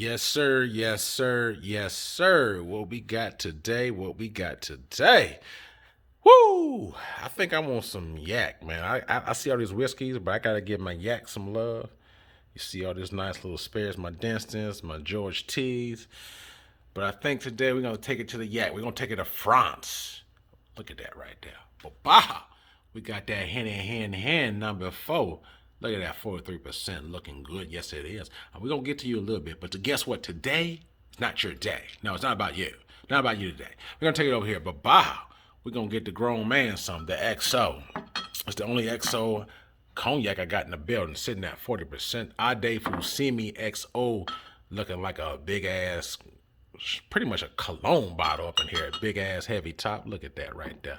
Yes, sir. Yes, sir. Yes, sir. What we got today? What we got today? Woo! I think I want some yak, man. I see all these whiskeys, but I gotta give my yak some love. You see all this nice little spares, my Denstons, my George T's. But I think today we're gonna take it to the yak. We're gonna take it to France. Look at that right there. Bah! We got that hand number 4. Look at that 43% looking good. Yes, it is. We're going to get to you a little bit. But guess what? Today is not your day. No, it's not about you. Not about you today. We're going to take it over here. But wow, we're going to get the grown man some, the XO. It's the only XO cognac I got in the building, sitting at 40%. Ade Fussigny XO, looking like a big ass, pretty much a cologne bottle up in here. Big ass heavy top. Look at that right there.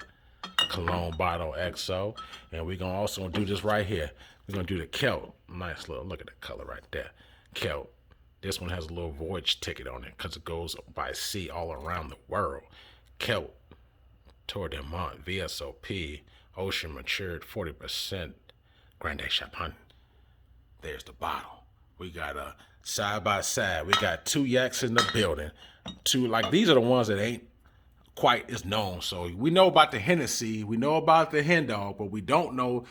Cologne bottle XO. And we're going to also do this right here. We're going to do the Kelt. Nice little, look at the color right there. Kelt. This one has a little voyage ticket on it because it goes by sea all around the world. Kelt Tour de Mont VSOP. Ocean matured 40%. Grande Champagne. There's the bottle. We got a side by side. We got 2 yaks in the building. These are the ones that ain't quite as known. So we know about the Hennessy, we know about the Hen Dog, but we don't know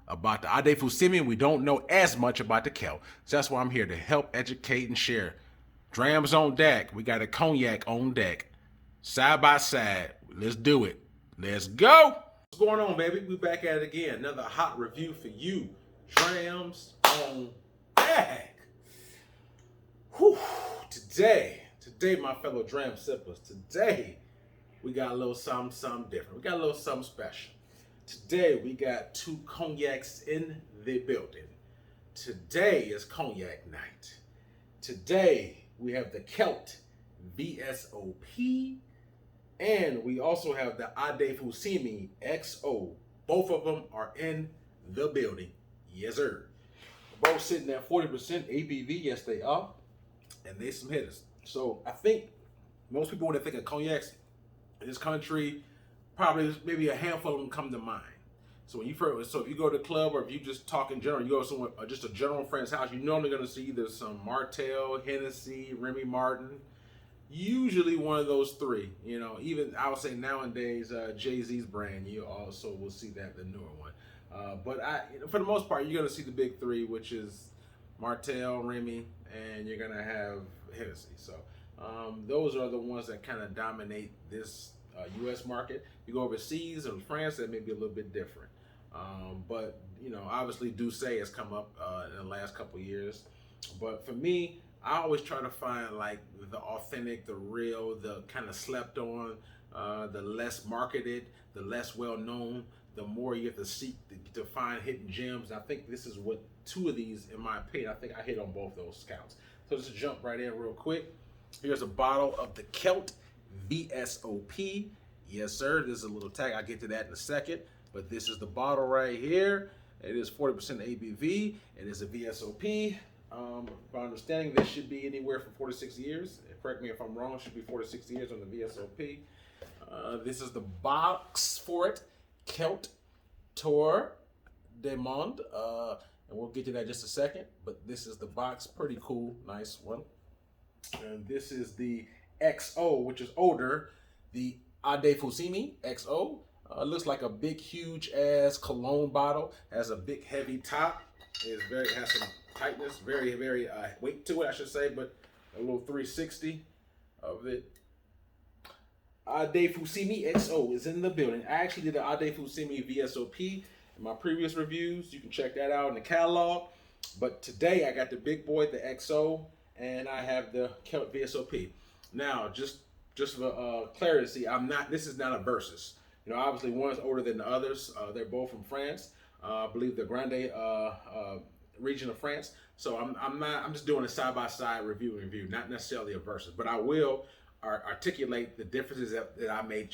about the Ade Fussigny, and we don't know as much about the Kelt. So that's why I'm here to help educate and share. Drams on deck. We got a cognac on deck. Side by side. Let's do it. Let's go. What's going on, baby? We back at it again. Another hot review for you. Drams on deck. Whew. Today, my fellow Dram sippers, today we got a little something different. We got a little something special. Today we got 2 cognacs in the building. Today is cognac night. Today we have the Kelt VSOP, and we also have the Ade Fussigny XO. Both of them are in the building. Yes, sir. Both sitting at 40% ABV. Yes, they are. And they some hitters. So I think most people, when they think of cognacs in this country, probably maybe a handful of them come to mind. So if you go to the club, or if you just talk in general, you go to someone, or just a general friend's house, you're normally going to see either some Martell, Hennessy, Remy Martin. Usually one of those 3. You know, even I would say nowadays, Jay-Z's brand, you also will see that, the newer one. But for the most part, you're going to see the big 3, which is Martell, Remy, and you're going to have Hennessy. So those are the ones that kind of dominate this U.S. market. You go overseas, in France, that may be a little bit different. But, you know, obviously Douce has come up in the last couple of years. But for me, I always try to find like the authentic, the real, the kind of slept on, the less marketed, the less well known, the more you have to seek to find hidden gems. And I think this is what 2 of these, in my opinion, I think I hit on both those counts. So just jump right in real quick. Here's a bottle of the Kelt VSOP. Yes, sir. This is a little tag. I'll get to that in a second. But this is the bottle right here. It is 40% ABV. It is a VSOP. By understanding, this should be anywhere from 4 to 6 years. Correct me if I'm wrong. It should be 4 to 6 years on the VSOP. This is the box for it. Kelt Tour de Monde. And we'll get to that in just a second. But this is the box. Pretty cool. Nice one. And this is the XO, which is older. The Ade Fussigny XO. Looks like a big, huge ass cologne bottle. Has a big, heavy top. Has some tightness, very weight to it, I should say, but a little 360 of it. Ade Fussigny XO is in the building. I actually did the Ade Fussigny VSOP in my previous reviews. You can check that out in the catalog. But today I got the big boy, the XO, and I have the Kelt VSOP. Now, just for clarity, this is not a versus. You know, obviously one is older than the others. They're both from France. I believe the Grande region of France. So I'm just doing a side-by-side review, not necessarily a versus, but I will articulate the differences that I may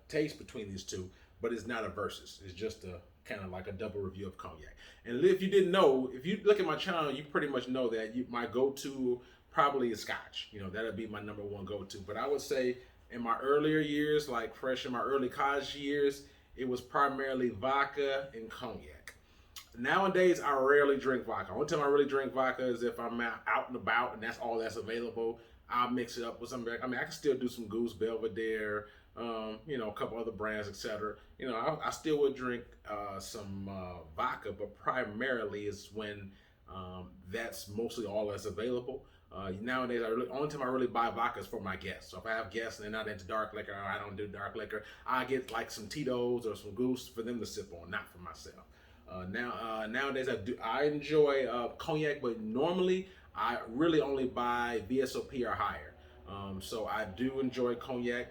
taste between these 2, but it's not a versus. It's just a kind of like a double review of cognac. And if you didn't know, if you look at my channel, you pretty much know that my go-to probably is Scotch. You know, that'll be my number 1 go-to. But I would say in my earlier years, like fresh in my early college years, it was primarily vodka and cognac. Nowadays, I rarely drink vodka. Only time I really drink vodka is if I'm out and about, and that's all that's available. I'll mix it up with something. I mean, I can still do some Goose Belvedere, a couple other brands, etc. I still would drink some vodka, but primarily is when that's mostly all that's available. Nowadays, only time I really buy vodka is for my guests. So if I have guests and they're not into dark liquor, or I don't do dark liquor, I get like some Tito's or some Goose for them to sip on, not for myself. Nowadays, I enjoy cognac, but normally I really only buy VSOP or higher. So I do enjoy cognac,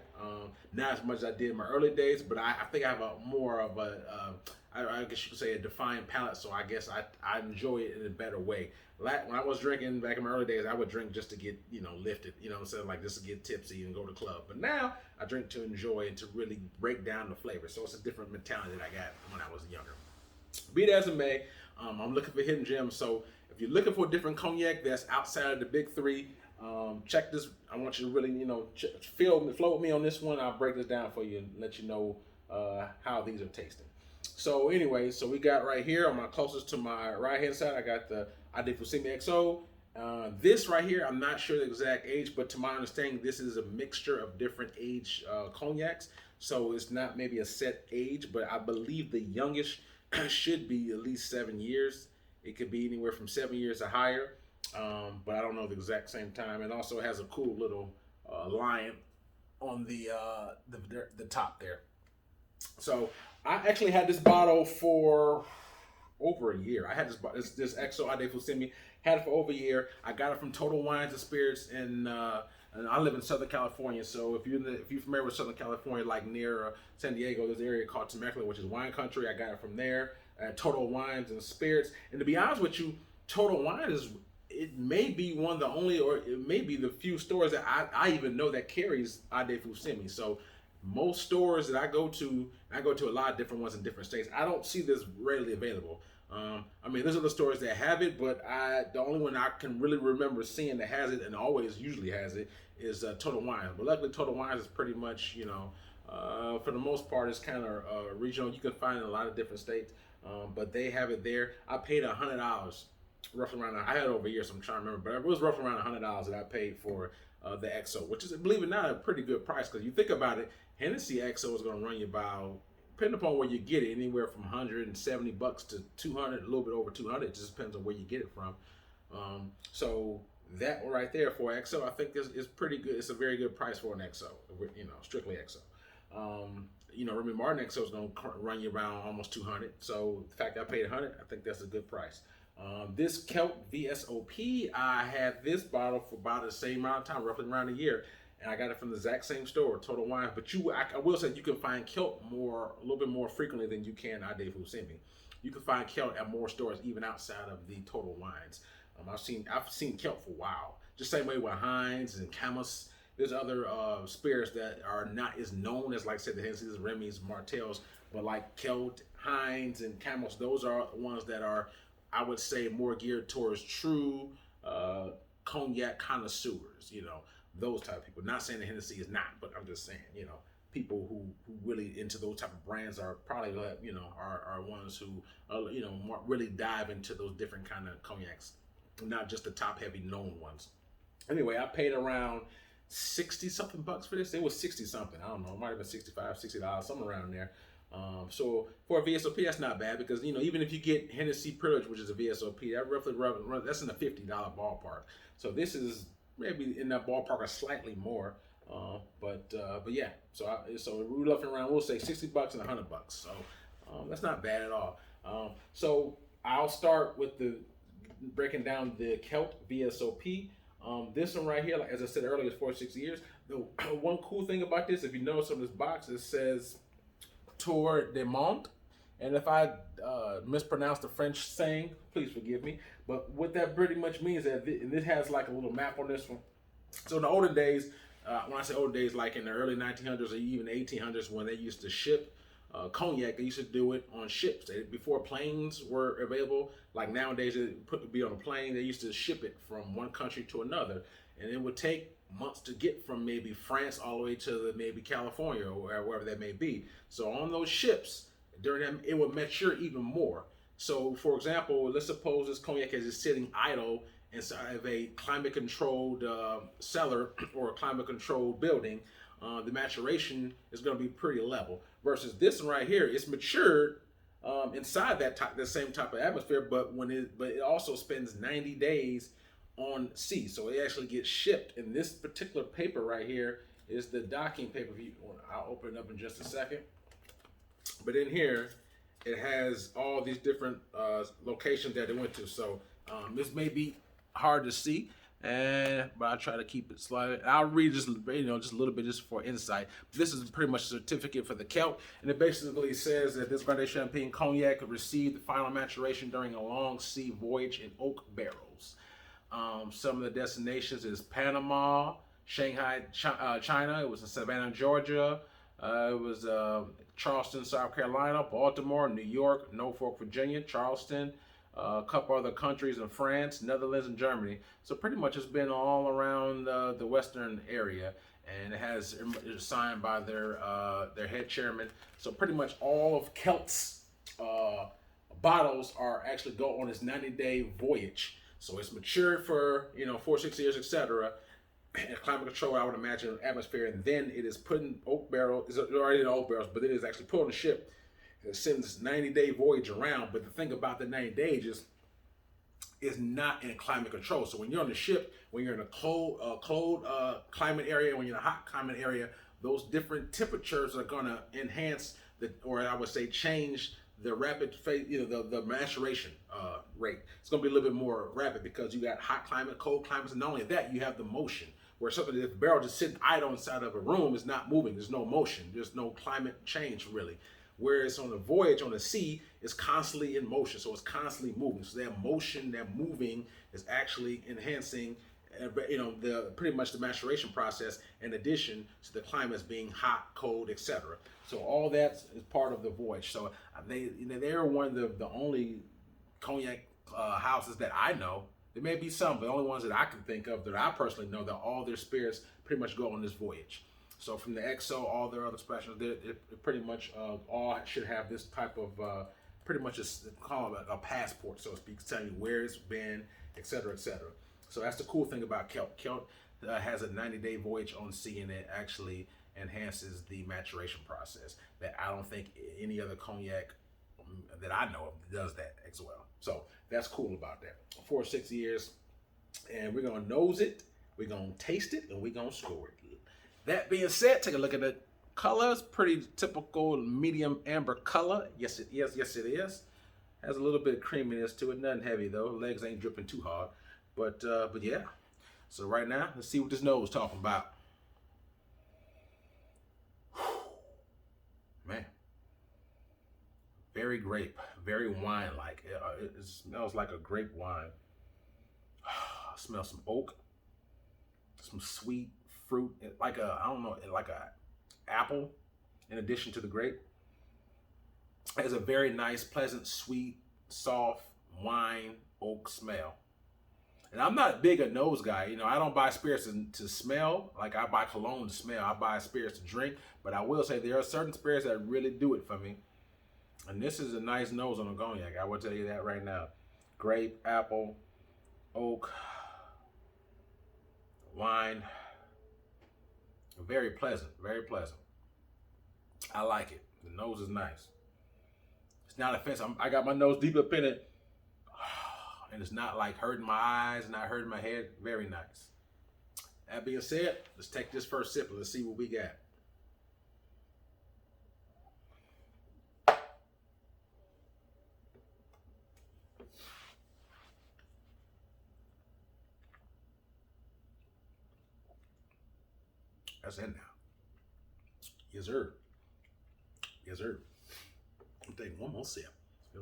not as much as I did in my early days, but I think I have a more of I guess you could say a defined palate. So I guess I enjoy it in a better way. Like when I was drinking back in my early days, I would drink just to get lifted, what I'm saying, like just to get tipsy and go to the club. But now I drink to enjoy and to really break down the flavor. So it's a different mentality that I got when I was younger. Be it as it may, I'm looking for hidden gems. So if you're looking for a different cognac that's outside of the big three, check this. I want you to really, flow with me on this one. I'll break this down for you and let you know how these are tasting. So anyway, we got right here on my closest to my right hand side, I got the Fussigny XO. This right here, I'm not sure the exact age, but to my understanding, this is a mixture of different age cognacs. So it's not maybe a set age, but I believe the youngest should be at least 7 years. It could be anywhere from 7 years or higher, but I don't know the exact same time. And also has a cool little lion on the top there. So I actually had this bottle for over a year. I had this XO Ade Fussigny, had it for over a year. I got it from Total Wines and Spirits, and I live in Southern California. So if you're familiar with Southern California, like near San Diego, there's an area called Temecula, which is wine country. I got it from there at Total Wines and Spirits. And to be honest with you, Total Wine it may be one of the only, or it may be the few stores that I even know that carries Ade Fussigny. So most stores that I go to a lot of different ones in different states. I don't see this readily available. I mean, there's other stores that have it, but the only one I can really remember seeing that has it and always usually has it is Total Wines. But luckily, Total Wines is pretty much, for the most part, it's kind of regional. You can find it in a lot of different states, but they have it there. I paid $100, roughly around. I had it over a year, so I'm trying to remember, but it was roughly around $100 that I paid for the XO, which is, believe it or not, a pretty good price because you think about it. Hennessy XO is going to run you about, depending upon where you get it, anywhere from $170 to $200, a little bit over $200. It just depends on where you get it from. So that right there for XO, I think is pretty good. It's a very good price for an XO, strictly XO. Remy Martin XO is going to run you around almost $200. So the fact that I paid $100, I think that's a good price. This Kelt VSOP, I had this bottle for about the same amount of time, roughly around a year. And I got it from the exact same store, Total Wines. But I will say you can find Kelt a little bit more frequently than you can Ade Fussigny. You can find Kelt at more stores, even outside of the Total Wines. I've seen Kelt for a while. Just same way with Heinz and Camus. There's other spirits that are not as known as, like I said, the Hennessy's, Remy's, Martell's, but like Kelt, Heinz, and Camus, those are the ones that are, I would say, more geared towards true cognac connoisseurs, those type of people. Not saying that Hennessy is not, but I'm just saying, people who really into those type of brands are probably, are ones who, really dive into those different kind of cognacs, not just the top heavy known ones. Anyway, I paid around 60 something bucks for this. It was 60 something. I don't know. It might have been $65, $60, somewhere around there. So for a VSOP, that's not bad because, even if you get Hennessy Privilege, which is a VSOP, that's in the $50 ballpark. So this is maybe in that ballpark or slightly more. But yeah, so we're looking around, we'll say $60 and $100. So that's not bad at all. So I'll start with breaking down the Kelt VSOP. This one right here, like as I said earlier, is 4-6 years. The one cool thing about this, if you notice on this box, it says Tour de Monde. And if I mispronounce the French saying, please forgive me. But what that pretty much means is that this has like a little map on this one. So in the olden days, when I say olden days, like in the early 1900s or even 1800s, when they used to ship cognac, they used to do it on ships. Before planes were available, like nowadays, it put to be on a plane. They used to ship it from one country to another, and it would take months to get from maybe France all the way to maybe California or wherever that may be. So on those ships, during them, it would mature even more. So, for example, let's suppose this cognac is just sitting idle inside of a climate-controlled cellar or a climate-controlled building. The maturation is going to be pretty level. Versus this one right here, it's matured inside the same type of atmosphere, but it also spends 90 days on sea. So it actually gets shipped. And this particular paper right here is the docking paper. I'll open it up in just a second. But in here, it has all these different locations that it went to. So this may be hard to see, but I try to keep it slightly. I'll read just just a little bit just for insight. This is pretty much a certificate for the Kelt, and it basically says that this Grande Champagne cognac received the final maturation during a long sea voyage in oak barrels. Some of the destinations is Panama, Shanghai, China. It was in Savannah, Georgia. It was Charleston, South Carolina, Baltimore, New York, Norfolk, Virginia, Charleston, a couple other countries in France, Netherlands, and Germany. So pretty much it's been all around the Western area, and it's signed by their head chairman. So pretty much all of Kelt's bottles are actually go on this 90-day voyage. So it's matured for 4-6 years, etc. Climate control, I would imagine, atmosphere, and then it is put in oak barrels. It's already in oak barrels, but it is actually put on a ship. It sends this 90-day voyage around. But the thing about the 90 days is not in climate control. So when you're on the ship, when you're in a cold climate area, when you're in a hot climate area, those different temperatures are gonna enhance or I would say change the rapid phase, the maturation rate. It's going to be a little bit more rapid because you got hot climate, cold climates, and not only that, you have the motion. Where something, if the barrel just sitting idle inside of a room, is not moving. There's no motion. There's no climate change really. Whereas on the voyage, on the sea, it's constantly in motion, so it's constantly moving. So that motion, that moving, is actually enhancing, pretty much the maturation process. In addition to the climates being hot, cold, etc. So all that is part of the voyage. So they're one of the only cognac houses that I know. There may be some, but the only ones that I can think of that I personally know that all their spirits pretty much go on this voyage. So from the XO, all their other specials, it pretty much all should have this type of pretty much call it a passport, so to speak, telling you where it's been, etc., etc. So that's the cool thing about Kelt. Kelt has a 90-day voyage on sea, and it actually enhances the maturation process that I don't think any other cognac that I know of does that as well. So that's cool about that. 4-6 years, and we're gonna nose it, we're gonna taste it, and we're gonna score it. That being said, take a look at the colors. Pretty typical medium amber color. Yes it is. Yes it is. Has a little bit of creaminess to it. Nothing heavy though. Legs ain't dripping too hard. But yeah. So right now, let's see what this nose is talking about. Man, very grape, very wine-like. It smells like a grape wine. I smell some oak, some sweet fruit, like like a apple, in addition to the grape. It has a very nice, pleasant, sweet, soft wine oak smell. And I'm not big a nose guy. I don't buy spirits to smell. Like I buy cologne to smell. I buy spirits to drink. But I will say there are certain spirits that really do it for me. And this is a nice nose on a cognac. I will tell you that right now. Grape, apple, oak, wine. Very pleasant. Very pleasant. I like it. The nose is nice. It's not offensive. I got my nose deep up in it. And it's not like hurting my eyes, not hurting my head. Very nice. That being said, let's take this first sip and let's see what we got. That's it now. Yes, sir. Yes, sir. I'm taking one more sip.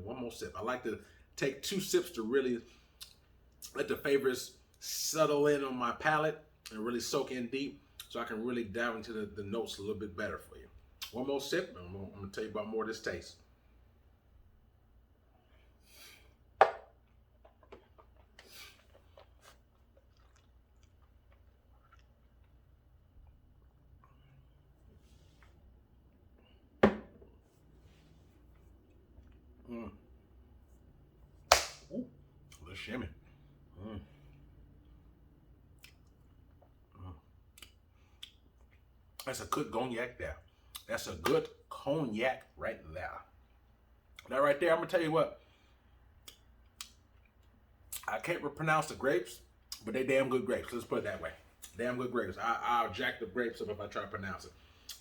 One more sip. I like to take 2 sips to really let the flavors settle in on my palate and really soak in deep so I can really dive into the notes a little bit better for you. One more sip, and I'm going to tell you about more of this taste. shimmy. Mm. That's a good cognac there. That's a good cognac right there. Now right there, I'm gonna tell you what. I can't pronounce the grapes, but they damn good grapes. Let's put it that way. Damn good grapes. I'll jack the grapes up if I try to pronounce it.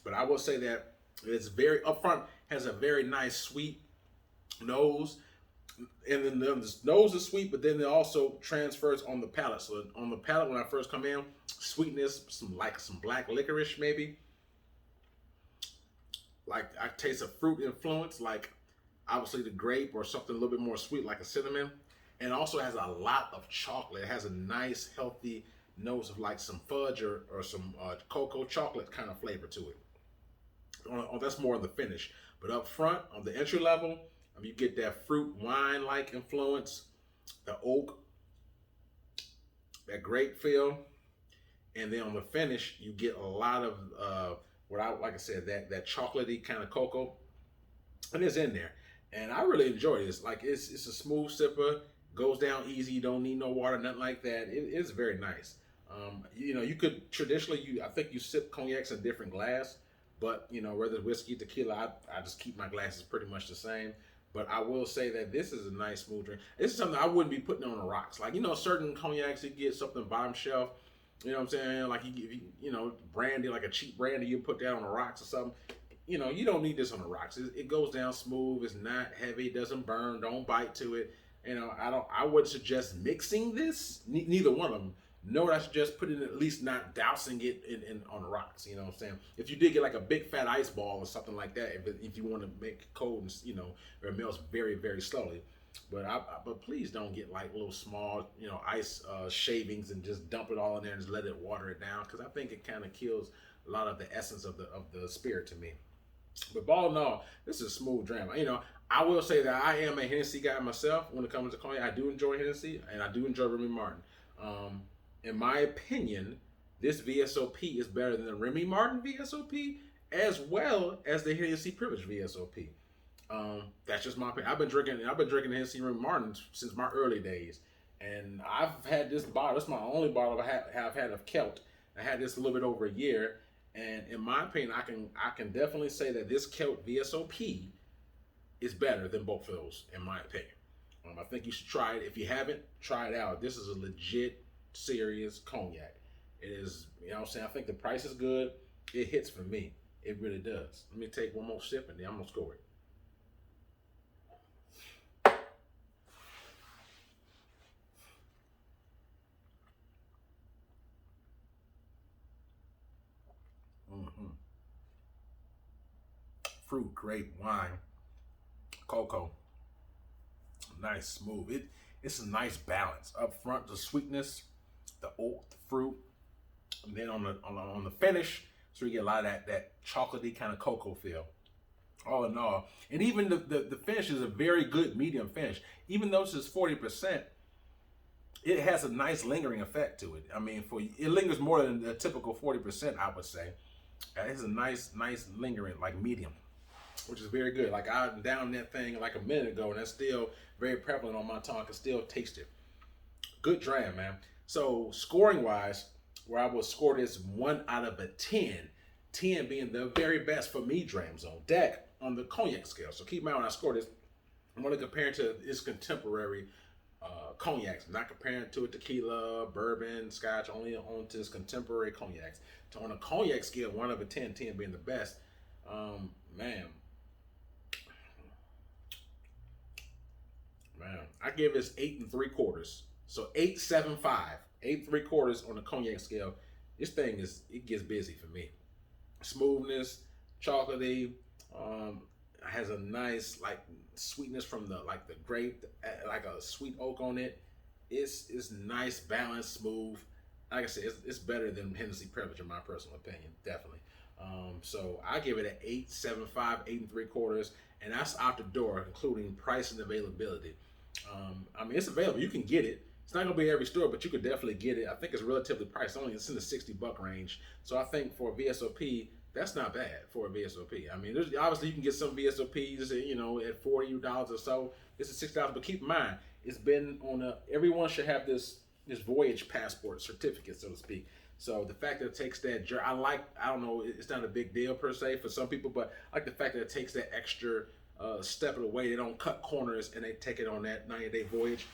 But I will say that it's very upfront, has a very nice sweet nose. And then the nose is sweet, but then it also transfers on the palate. So on the palate, when I first come in, sweetness, some black licorice maybe. Like I taste a fruit influence, like obviously the grape or something a little bit more sweet, like a cinnamon. And it also has a lot of chocolate. It has a nice, healthy nose of like some fudge or some cocoa chocolate kind of flavor to it. That's more on the finish. But up front, on the entry level, you get that fruit wine-like influence, the oak, that grape feel, and then on the finish, you get a lot of like I said, that chocolatey kind of cocoa, and it's in there. And I really enjoy this. Like it's a smooth sipper, goes down easy. You don't need no water, nothing like that. It's very nice. You could traditionally, I think you sip cognacs in different glass, but whether it's whiskey, tequila, I just keep my glasses pretty much the same. But I will say that this is a nice smooth drink. This is something I wouldn't be putting on the rocks. Like, certain cognacs, you get something bottom shelf. You know what I'm saying? Like, brandy, like a cheap brandy, you put that on the rocks or something. You don't need this on the rocks. It goes down smooth. It's not heavy. It doesn't burn. Don't bite to it. I would suggest mixing this. Neither one of them. No, I suggest putting it, at least not dousing it in on the rocks. You know what I'm saying? If you did get like a big fat ice ball or something like that, if you want to make it cold and or it melts very, very slowly. But please don't get like little small ice shavings and just dump it all in there and just let it water it down, because I think it kind of kills a lot of the essence of the spirit to me. But all in all, this is a smooth dram. I will say that I am a Hennessy guy myself when it comes to cognac. I do enjoy Hennessy and I do enjoy Remy Martin. In my opinion, this VSOP is better than the Remy Martin VSOP as well as the Hennessy Privilege VSOP. That's just my opinion. I've been drinking Hennessy Remy Martin since my early days, and I've had this bottle. It's my only bottle I have had of Kelt. I had this a little bit over a year, and in my opinion, I can definitely say that this Kelt VSOP is better than both of those, in my opinion. I think you should try it. If you haven't, try it out. This is a legit, serious cognac. It is, what I'm saying? I think the price is good. It hits for me. It really does. Let me take one more sip and then I'm going to score it. Fruit, grape, wine, cocoa. Nice, smooth. It's a nice balance. Up front, the sweetness, the oak, the fruit, and then on the finish, so you get a lot of that chocolatey kind of cocoa feel. All in all, and even the finish is a very good medium finish. Even though this is 40%, it has a nice lingering effect to it. I mean, it lingers more than the typical 40%, I would say. It's a nice lingering, like medium, which is very good. Like I downed that thing like a minute ago, and that's still very prevalent on my tongue. I can still taste it. Good dram, man. So scoring wise, where I will score this 1 out of 10, 10 being the very best for me drams on deck on the cognac scale. So keep in mind when I score this, I'm going to compare it to its contemporary cognacs. I'm not comparing it to a tequila, bourbon, scotch, only on to its contemporary cognacs. So on a cognac scale, 1 out of 10, 10 being the best, man, I give this 8 3/4. So 8.75, 8 3/4 on the cognac scale. This thing it gets busy for me. Smoothness, chocolatey, has a nice like sweetness from the grape, like a sweet oak on it. It's nice, balanced, smooth. Like I said, it's better than Hennessy Privilege in my personal opinion, definitely. So I give it an 8.75, 8 3/4, and that's out the door, including price and availability. I mean, it's available. You can get it. It's not gonna be every store, but you could definitely get it. I think it's relatively priced. It's in the $60 range. So I think for a VSOP, that's not bad for a VSOP. I mean, obviously you can get some VSOPs, at $40 or so. This is $6, but keep in mind, it's been on a. Everyone should have this voyage passport certificate, so to speak. So the fact that it takes that, I don't know, it's not a big deal per se for some people, but I like the fact that it takes that extra step of the way. They don't cut corners and they take it on that 90-day voyage.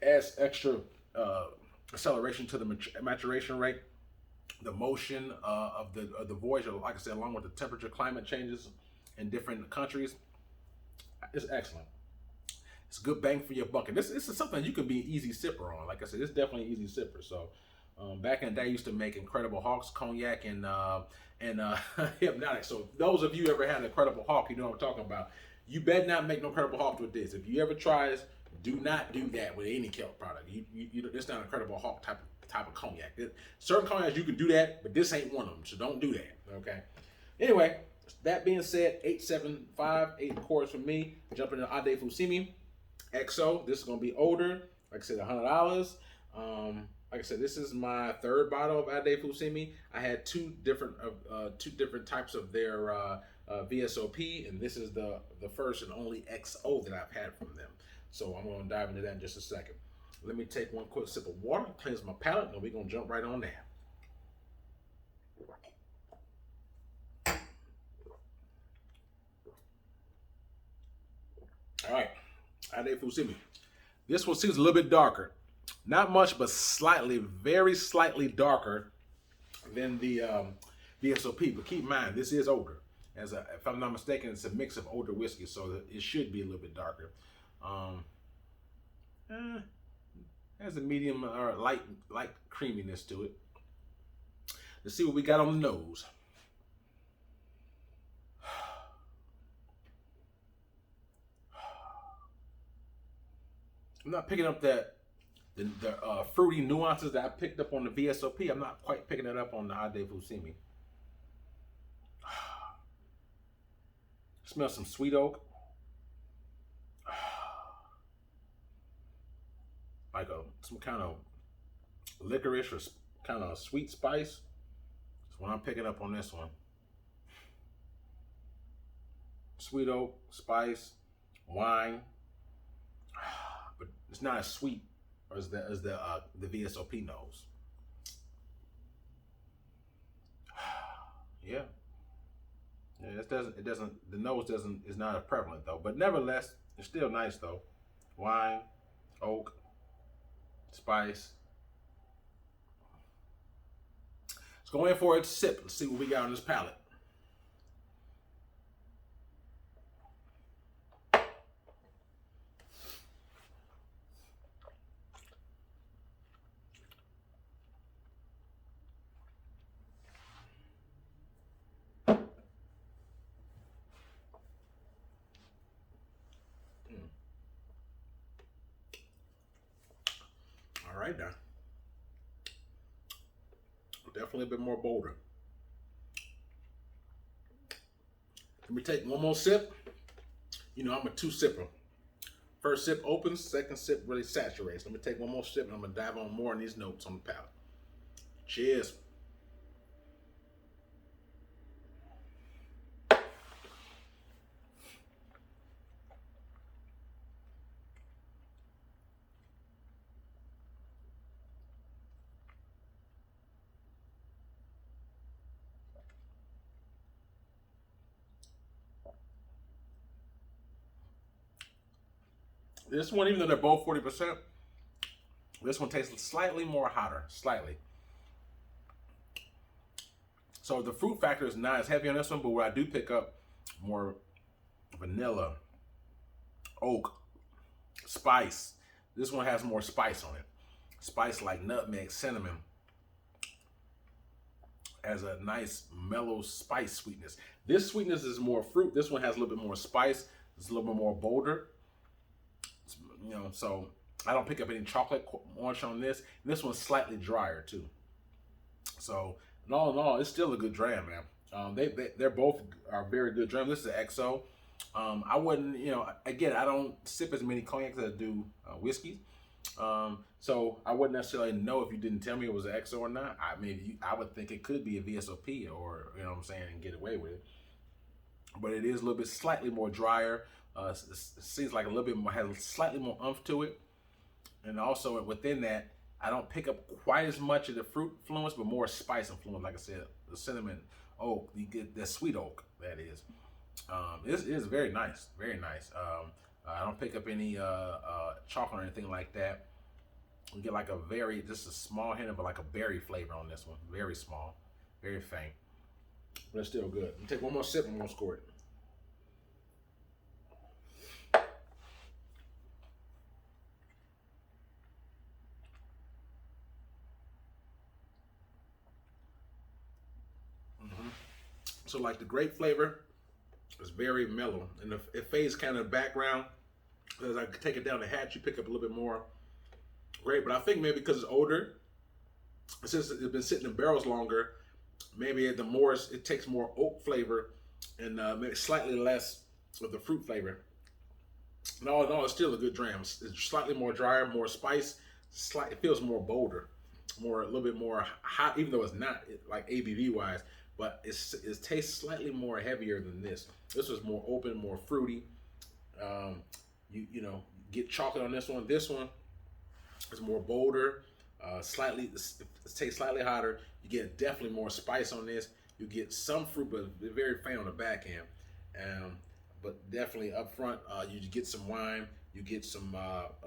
Adds extra acceleration to the maturation rate, the motion of the voyage. Like I said, along with the temperature, climate changes in different countries, it's excellent. It's good bang for your buck. And this is something you can be an easy sipper on. Like I said, it's definitely an easy sipper. So back in the day, I used to make Incredible Hawks cognac and hypnotic. So those of you ever had an Incredible Hawk, you know what I'm talking about. You better not make no Incredible Hawk with this. If you ever try this, do not do that with any Kelt product. It's not an Incredible Hawk type of cognac. Certain cognacs you can do that, but this ain't one of them. So don't do that. Okay. Anyway, that being said, 875, 8 quarters for me. Jumping into Ade Fussigny XO. This is gonna be older. Like I said, $100. Like I said, this is my third bottle of Ade Fussigny. I had two different types of their VSOP, and this is the first and only XO that I've had from them. So I'm going to dive into that in just a second. Let me take one quick sip of water, cleanse my palate, and we're going to jump right on there. All right, Ade Fussigny. This one seems a little bit darker. Not much, but slightly, very slightly darker than the VSOP. But keep in mind, this is older. If I'm not mistaken, it's a mix of older whiskey, so it should be a little bit darker. Has a medium or light creaminess to it. Let's see what we got on the nose. I'm not picking up the fruity nuances that I picked up on the VSOP. I'm not quite picking it up on the Ade Fussigny. Smell some sweet oak. Like some kind of licorice or kind of sweet spice. That's what I'm picking up on this one. Sweet oak, spice, wine. But it's not as sweet as the VSOP nose. Yeah. Yeah, the nose is not as prevalent though, but nevertheless, it's still nice though. Wine, oak, spice. Let's go in for a sip. Let's see what we got on this palate. All right now. Definitely a bit more bolder. Let me take one more sip. You know, I'm a two sipper. First sip opens, second sip really saturates. Let me take one more sip and I'm gonna dive on more on these notes on the palate. Cheers. This one, even though they're both 40%, this one tastes slightly more hotter, slightly. So the fruit factor is not as heavy on this one, but what I do pick up more vanilla, oak, spice. This one has more spice on it. Spice like nutmeg, cinnamon. Has a nice mellow spice sweetness. This sweetness is more fruit. This one has a little bit more spice. It's a little bit more bolder. You know, so I don't pick up any chocolate orange on this. And this one's slightly drier too. So in all, it's still a good dram, man. They're both are very good drams. This is an XO. I wouldn't, you know, again, I don't sip as many cognacs as I do whiskeys. So I wouldn't necessarily know if you didn't tell me it was an XO or not. I would think it could be a VSOP or, you know what I'm saying, and get away with it. But it is a little bit slightly more drier. It seems like a little bit more, has slightly more oomph to it. And also within that, I don't pick up quite as much of the fruit influence, but more spice influence. Like I said, the cinnamon oak, you get the sweet oak. That is, it's very nice, very nice. I don't pick up any chocolate or anything like that. You get like just a small hint of like a berry flavor on this one. Very small, very faint, but it's still good. Take one more sip and we'll score it. Mm-hmm. So like the grape flavor is very mellow, and it fades kind of background. As I take it down the hatch, you pick up a little bit more grape. But I think maybe because it's older, since it's been sitting in barrels longer, maybe it takes more oak flavor and maybe slightly less of the fruit flavor. No, no, it's still a good dram. It's slightly more drier, more spice. It feels more bolder, a little bit more hot, even though it's not like ABV wise. But it tastes slightly more heavier than this. This was more open, more fruity. Um, you get chocolate on this one. This one is more bolder. It tastes slightly hotter. You get definitely more spice on this. You get some fruit, but very faint on the back end. But definitely up front, you get some wine, you get some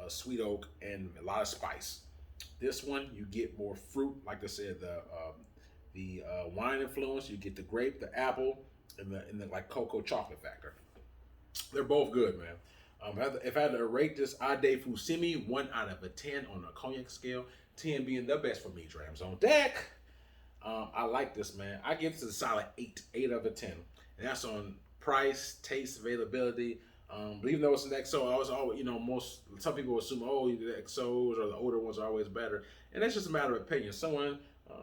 sweet oak, and a lot of spice. This one, you get more fruit, like I said, the wine influence. You get the grape, the apple, and the like cocoa chocolate factor. They're both good, man. If I had to rate this Ade Fussigny 1 out of a 10 on a cognac scale, 10 being the best for me, Drams on deck. I like this, man. I give this a solid 8 out of a 10. And that's on price, taste, availability. But even though it's an XO, I was always, some people assume, oh, the XOs or the older ones are always better. And that's just a matter of opinion. Someone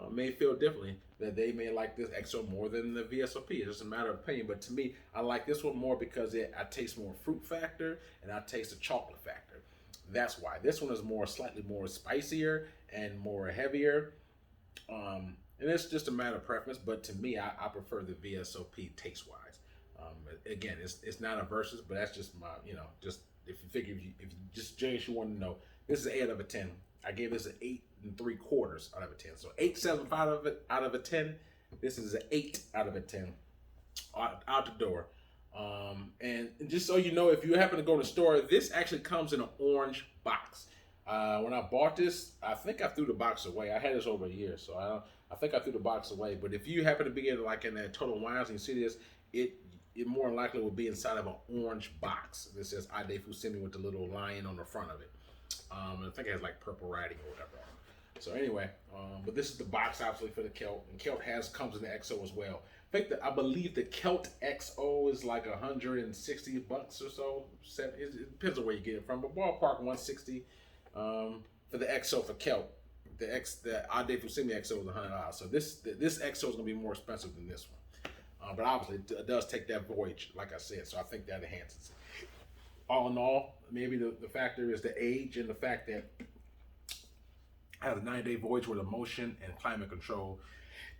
may feel differently, that they may like this XO more than the VSOP. It's just a matter of opinion. But to me, I like this one more because I taste more fruit factor and I taste the chocolate factor. That's why. This one is slightly more spicier and more heavier. And it's just a matter of preference. But to me, I prefer the VSOP taste wise. Again, it's not a versus, but that's just my, just if you figure, if you just James, you want to know, this is an 8 out of a 10. I gave this an 8 3/4 out of a 10. So 8.75 out of a 10. This is an 8 out of a 10 out the door. And just so you know, if you happen to go to the store, this actually comes in an orange box. When I bought this, I think I threw the box away. I had this over a year, so I think I threw the box away. But if you happen to be in that Total Wines and you see this, it more likely will be inside of an orange box. This says Ade Fussigny with the little lion on the front of it. I think it has like purple writing or whatever. So anyway, but this is the box obviously for the Kelt, and Kelt comes in the XO as well. I believe the Kelt XO is like $160 or so. It depends on where you get it from, but ballpark 160 for the XO for Kelt. The Ade Fussigny XO is $100. So this XO is gonna be more expensive than this one. But obviously, it does take that voyage, like I said, so I think that enhances it. All in all, maybe the factor is the age and the fact that I had a 9-day voyage with emotion and climate control.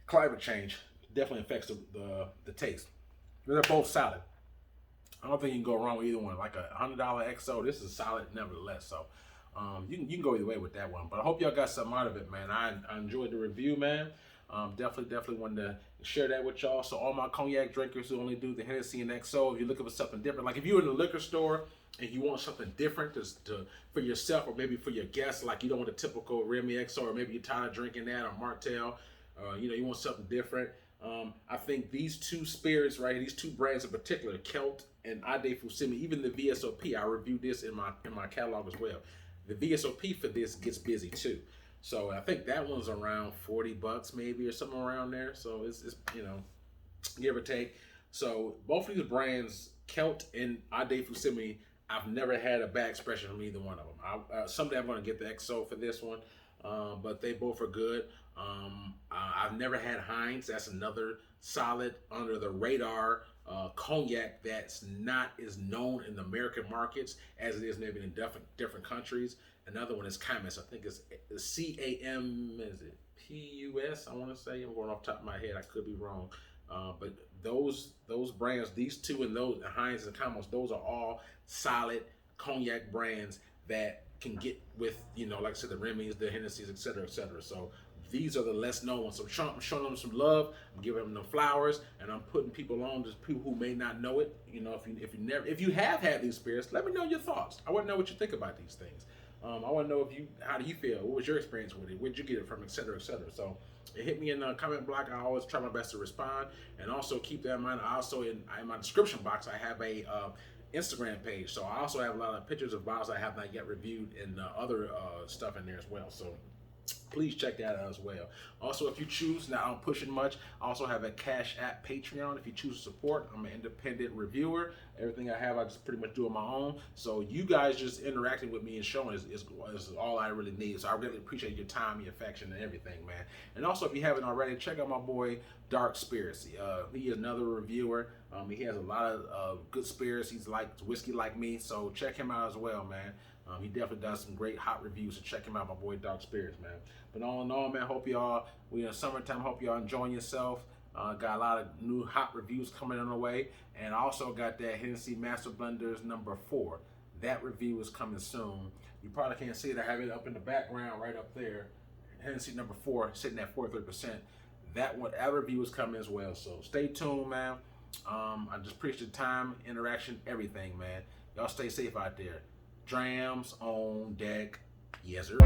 Climate change definitely affects the taste. They're both solid. I don't think you can go wrong with either one. Like a $100 XO, this is solid nevertheless. So you can go either way with that one. But I hope y'all got something out of it, man. I enjoyed the review, man. Definitely wanted to share that with y'all. So all my cognac drinkers who only do the Hennessy and XO, if you're looking for something different, like if you're in the liquor store and you want something different for yourself or maybe for your guests, like you don't want a typical Remy XO, or maybe you're tired of drinking that, or Martell, you want something different. I think these two spirits, right, these two brands in particular, Kelt and Ade Fussigny, even the VSOP, I reviewed this in my catalog as well. The VSOP for this gets busy too. So I think that one's around $40 maybe, or something around there. So it's give or take. So both of these brands, Kelt and Ade Fussigny, I've never had a bad expression from either one of them. Someday I'm going to get the XO for this one, but they both are good. I've never had Heinz. That's another solid under the radar cognac that's not as known in the American markets as it is maybe in different countries. Another one is Camus. I think it's CAM, is it PUS? I want to say. I'm going off the top of my head. I could be wrong. But those brands, these two and those, Heinz and Camus, those are all solid cognac brands that can get with, you know, like I said, the Remy's, the Hennessy's, et cetera, et cetera. So these are the less known ones. So I'm showing them some love. I'm giving them flowers, and I'm putting people on, just people who may not know it. You know, if you have had these spirits, let me know your thoughts. I want to know what you think about these things. I want to know how do you feel? What was your experience with it? Where'd you get it from, et cetera, et cetera. So hit me in the comment block. I always try my best to respond, and also keep that in mind. I also in my description box, I have a Instagram page. So I also have a lot of pictures of bottles I have not yet reviewed and other stuff in there as well. So please check that out as well. Also, if you choose, now I'm pushing much, I also have a Cash App Patreon. If you choose to support, I'm an independent reviewer. Everything I have, I just pretty much do on my own. So you guys just interacting with me and showing is all I really need. So I really appreciate your time, your affection, and everything, man. And also, if you haven't already, check out my boy, Dark Spirits. He is another reviewer. He has a lot of good spirits. He's like whiskey like me, so check him out as well, man. He definitely does some great hot reviews, so check him out, my boy Dark Spirits, man. But all in all, man, hope y'all, we in summertime, hope y'all enjoying yourself. Got a lot of new hot reviews coming on the way. And I also got that Hennessy Master Blenders #4. That review is coming soon. You probably can't see it. I have it up in the background right up there. Hennessy #4, sitting at 43%. That review is coming as well. So stay tuned, man. I just appreciate the time, interaction, everything, man. Y'all stay safe out there. Drams on deck. Yes, sir.